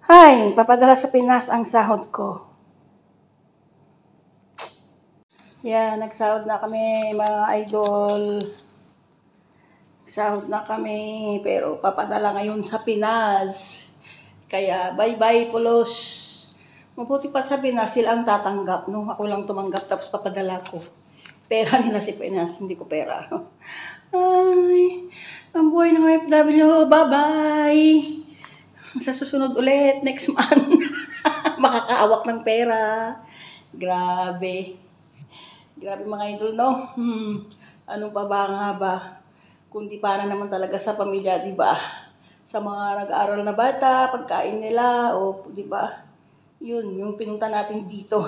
Hay, papadala sa Pinas ang sahod ko. Yan, nagsahod na kami mga idol. Sahod na kami, pero papadala ngayon sa Pinas. Kaya bye-bye pulos. Mabuti pa sa Pinas, sila ang tatanggap. No? Ako lang tumanggap tapos papadala ko. Pera nila si Pinas, hindi ko pera. Ay, ang buhay ng OFW, bye-bye. Sa susunod ulit, next month, makakaawak ng pera. Grabe. Grabe mga idol, no? Ano pa ba nga ba? Kundi para naman talaga sa pamilya, di ba? Sa mga nag-aaral na bata, pagkain nila, o di ba? Yun, yung pinunta natin dito.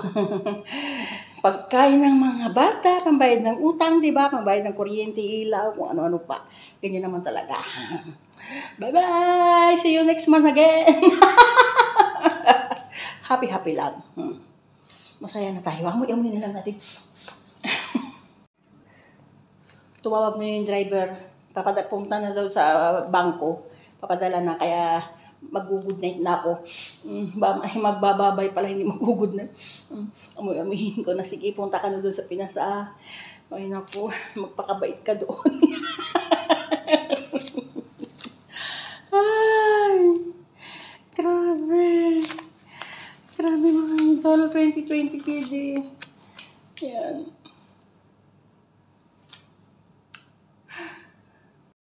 Pagkain ng mga bata, pambayad ng utang, di ba? Pambayad ng kuryente, ilaw, kung ano-ano pa. Ganyan naman talaga. Bye-bye! See you next month again! Happy-happy lang. Masaya na tayo. Amoy-amoy na lang natin. Tumawag na yung driver. Punta na daw sa bangko. Papadala na. Kaya mag-good night na ako. Magbababay pala, hindi mag-good night. Amoy-amoyin ko na. Sige, punta ka na doon sa Pinas. Ay naku, magpakabait ka doon. Ay, grabe. Grabe mga idol, 2020 PD. Yan.